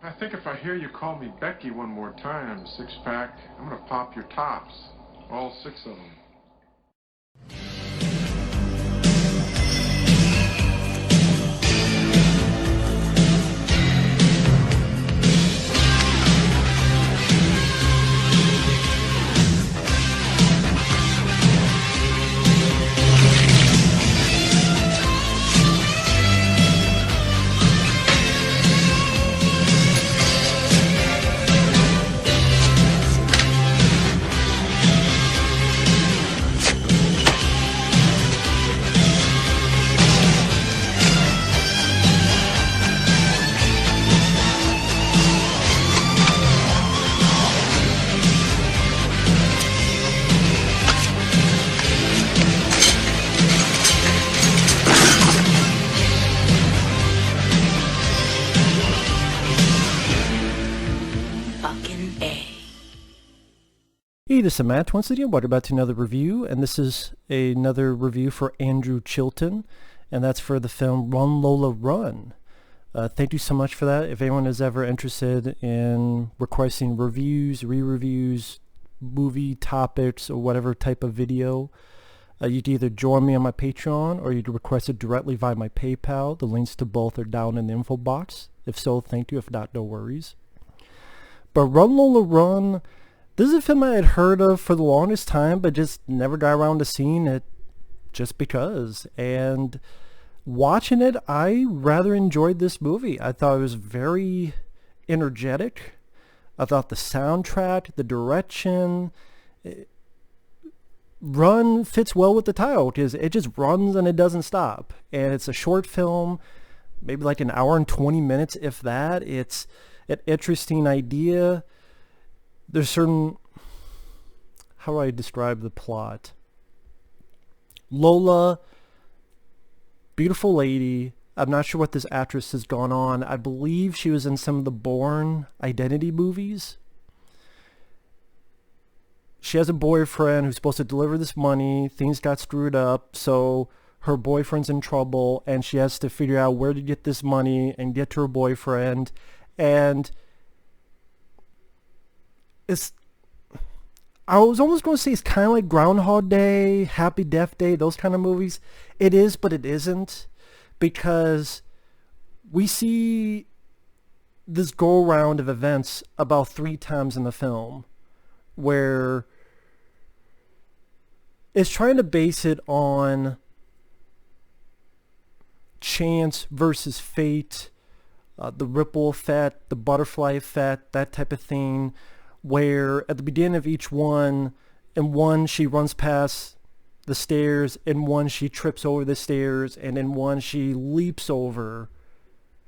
I think if I hear you call me Becky one more time, six-pack, I'm gonna pop your tops. All six of them. Hey, this is Matt once again. Welcome back to another review, and this is another review for Andrew Chilton, and that's for the film Run, Lola Run. Thank you so much for that. If anyone is ever interested in requesting reviews, re-reviews, movie topics, or whatever type of video, you can either join me on my Patreon or you can request it directly via my PayPal. The links to both are down in the info box. If so, thank you. If not, no worries. But Run, Lola Run, this is a film I had heard of for the longest time, but just never got around to seeing it just because. And watching it, I rather enjoyed this movie. I thought it was very energetic. I thought the soundtrack, the direction, Run fits well with the title because it just runs and it doesn't stop. And it's a short film, maybe like an hour and 20 minutes, if that. It's an interesting idea. There's certain, how do I describe the plot? Lola, beautiful lady. I'm not sure what this actress has gone on. I believe she was in some of the Bourne Identity movies. She has a boyfriend who's supposed to deliver this money. Things got screwed up, so her boyfriend's in trouble, and she has to figure out where to get this money and get to her boyfriend. And I was almost going to say it's kind of like Groundhog Day, Happy Death Day, those kind of movies. It is, but it isn't, because we see this go-around of events about 3 times in the film, where it's trying to base it on chance versus fate, the ripple effect, the butterfly effect, that type of thing, where at the beginning of each one, in one she runs past the stairs, in one she trips over the stairs, and in one she leaps over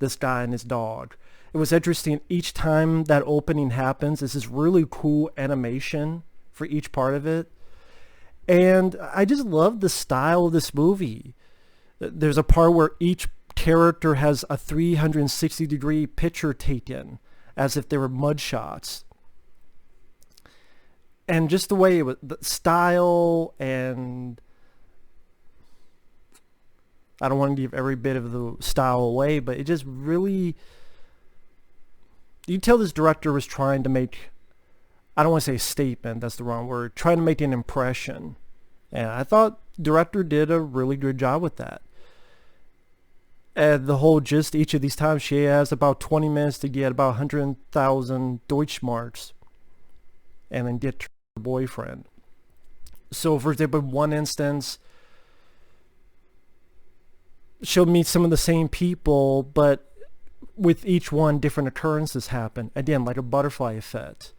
this guy and his dog. It was interesting, each time that opening happens, this is really cool animation for each part of it. And I just love the style of this movie. There's a part where each character has a 360-degree picture taken, as if they were mud shots. And just the way it was, the style, and I don't want to give every bit of the style away, but it just really, you tell this director was trying to make, I don't want to say a statement, that's the wrong word, trying to make an impression. And I thought the director did a really good job with that. And the whole gist, each of these times she has about 20 minutes to get about 100,000 Deutsche Marks and then get to her boyfriend. So for example, in one instance, she'll meet some of the same people, but with each one, different occurrences happen. Again, like a butterfly effect.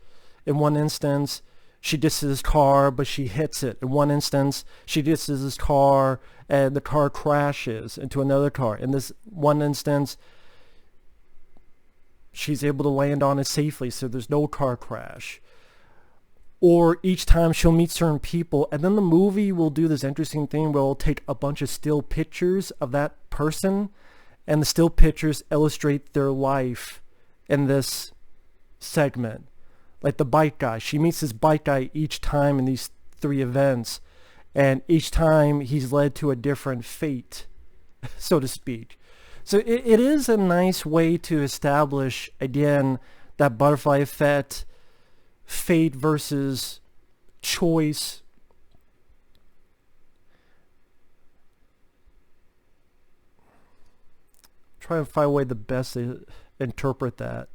In one instance, she disses his car, but she hits it. In one instance, she disses his car, and the car crashes into another car. In this one instance, she's able to land on it safely, so there's no car crash. Or each time she'll meet certain people, and then the movie will do this interesting thing where it'll take a bunch of still pictures of that person, and the still pictures illustrate their life in this segment. Like the bike guy. She meets this bike guy each time in these 3 events, and each time he's led to a different fate, so to speak. So it is a nice way to establish, again, that butterfly effect, fate versus choice. Try and find a way the best to interpret that.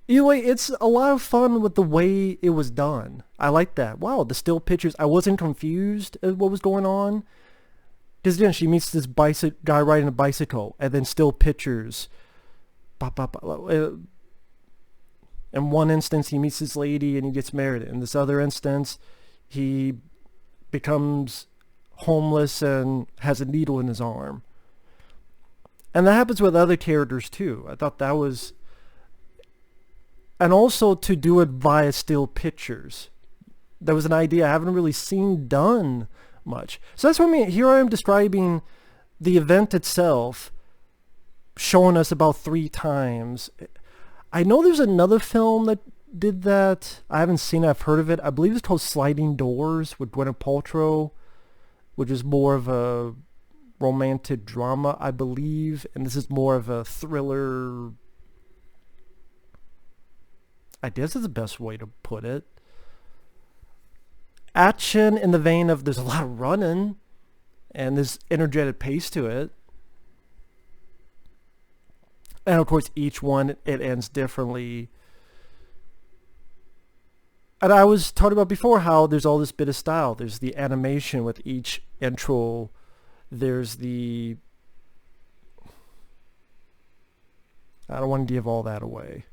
Either way, it's a lot of fun with the way it was done. I like that. Wow, the still pictures. I wasn't confused at what was going on. Because then she meets this guy riding a bicycle, and then still pictures. In one instance, he meets this lady and he gets married. In this other instance, he becomes homeless and has a needle in his arm. And that happens with other characters too. I thought that was... And also to do it via still pictures. That was an idea I haven't really seen done much. So that's what I mean. Here I am describing the event itself, showing us about 3 times. I know there's another film that did that. I haven't seen it. I've heard of it. I believe it's called Sliding Doors with Gwyneth Paltrow, which is more of a romantic drama, I believe. And this is more of a thriller. I guess is the best way to put it. Action in the vein of there's a lot of running and there's energetic pace to it. And of course each one, it ends differently. And I was talking about before how there's all this bit of style. There's the animation with each intro. There's the... I don't want to give all that away.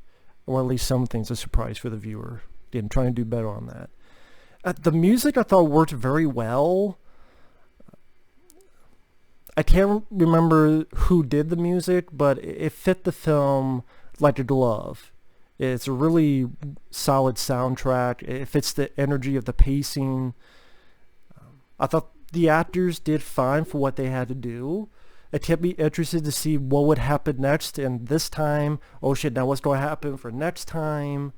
I want at least some things a surprise for the viewer. Again, trying to do better on that. The music I thought worked very well. I can't remember who did the music, but it fit the film like a glove. It's a really solid soundtrack. It fits the energy of the pacing. I thought the actors did fine for what they had to do. It kept me interested to see what would happen next, and this time, oh shit, now what's going to happen for next time?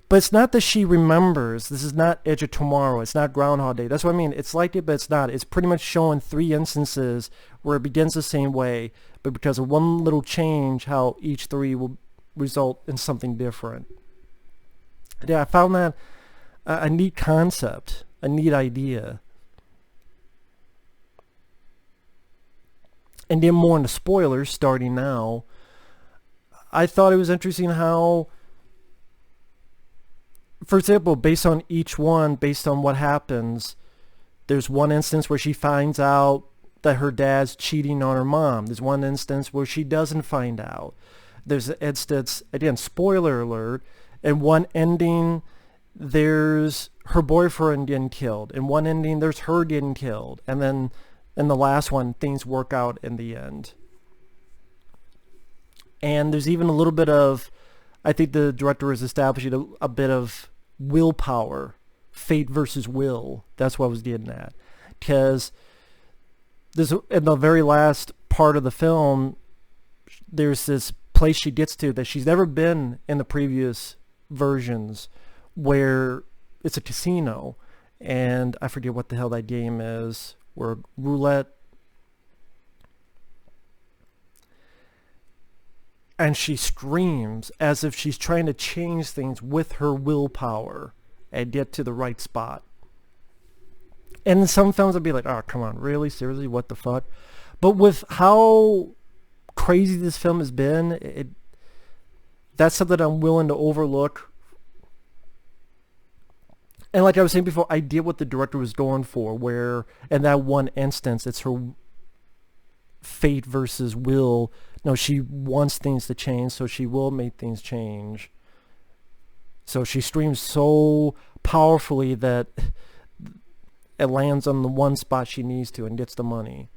But it's not that she remembers. This is not Edge of Tomorrow. It's not Groundhog Day. That's what I mean. It's like it, but it's not. It's pretty much showing 3 instances where it begins the same way, but because of one little change, how each 3 will result in something different. Yeah, I found that a neat concept, a neat idea. And then more into spoilers, starting now. I thought it was interesting how, for example, based on each one, based on what happens, there's one instance where she finds out that her dad's cheating on her mom. There's one instance where she doesn't find out. There's an instance, again, spoiler alert, in one ending, there's her boyfriend getting killed. In one ending, there's her getting killed. And then in the last one, things work out in the end. And there's even a little bit of, I think the director is establishing a bit of willpower, fate versus will. That's what I was getting at. Because in the very last part of the film, there's this place she gets to that she's never been in the previous versions, where it's a casino. And I forget what the hell that game is. Or roulette. And she screams as if she's trying to change things with her willpower and get to the right spot. And in some films I'd be like, oh, come on, really? Seriously? What the fuck? But with how crazy this film has been, that's something I'm willing to overlook. And like I was saying before, I get what the director was going for, where in that one instance, it's her fate versus will. No, she wants things to change, so she will make things change. So she screams so powerfully that it lands on the one spot she needs to and gets the money.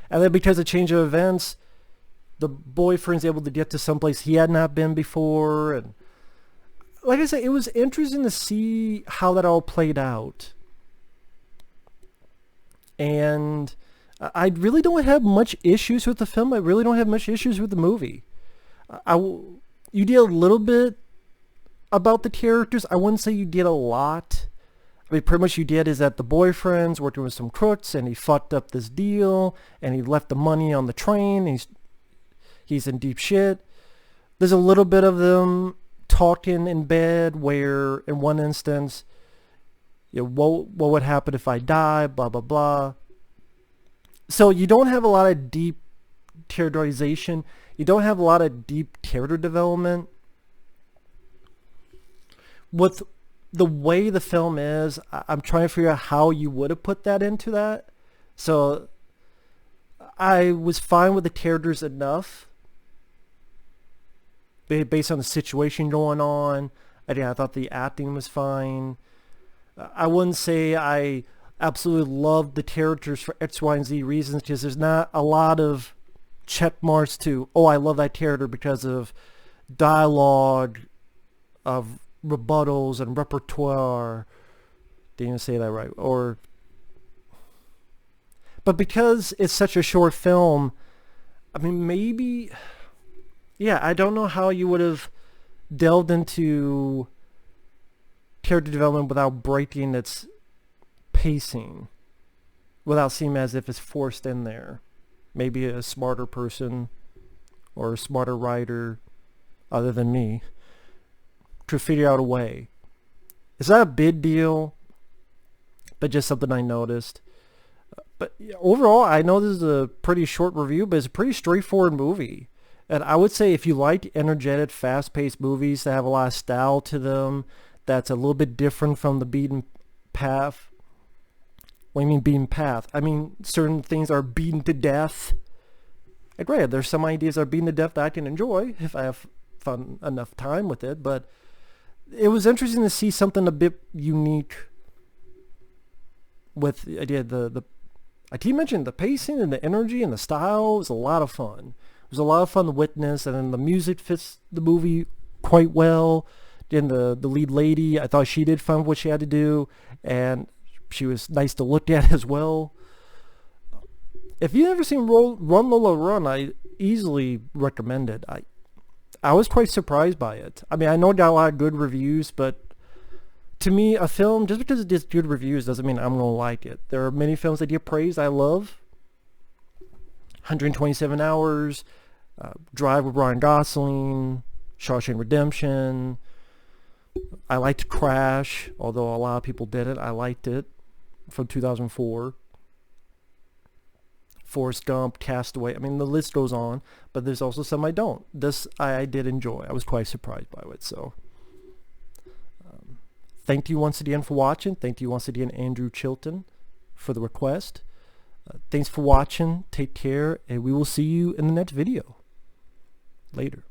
And then because of change of events, the boyfriend's able to get to someplace he had not been before, and like I said, it was interesting to see how that all played out. And I really don't have much issues with the film. I really don't have much issues with the movie. You did a little bit about the characters. I wouldn't say you did a lot. I mean, pretty much you did is that the boyfriend's working with some crooks, and he fucked up this deal, and he left the money on the train, and he's in deep shit. There's a little bit of them talking in bed where in one instance, what would happen if I die, blah, blah, blah. So you don't have a lot of deep characterization. You don't have a lot of deep character development. With the way the film is, I'm trying to figure out how you would have put that into that. So I was fine with the characters enough based on the situation going on. I thought the acting was fine. I wouldn't say I absolutely loved the characters for X, Y, and Z reasons, because there's not a lot of check marks to, oh, I love that character because of dialogue, of rebuttals and repertoire. Didn't even say that right. But because it's such a short film, I mean, maybe, yeah, I don't know how you would have delved into character development without breaking its pacing, without seeming as if it's forced in there. Maybe a smarter person or a smarter writer other than me to figure out a way. It's not a big deal, but just something I noticed. But overall, I know this is a pretty short review, but it's a pretty straightforward movie. And I would say if you like energetic, fast-paced movies that have a lot of style to them, that's a little bit different from the beaten path. What do you mean beaten path? I mean, certain things are beaten to death. And granted, there's some ideas that are beaten to death that I can enjoy if I have fun enough time with it, but it was interesting to see something a bit unique with the idea. I keep mentioning the pacing and the energy and the style. It was a lot of fun. It was a lot of fun to witness, and then the music fits the movie quite well. Then the lead lady, I thought she did fun what she had to do, and she was nice to look at as well. If you've never seen Run, Lola Run, I easily recommend it. I was quite surprised by it. I mean, I know it got a lot of good reviews, but to me, a film, just because it gets good reviews doesn't mean I'm going to like it. There are many films that get praised I love. 127 Hours, Drive with Ryan Gosling, Shawshank Redemption. I liked Crash, although a lot of people didn't. I liked it, from 2004. Forrest Gump, Castaway. I mean, the list goes on, but there's also some I don't. This I did enjoy. I was quite surprised by it. So, thank you once again for watching. Thank you once again, Andrew Chilton, for the request. Thanks for watching. Take care, and we will see you in the next video. Later.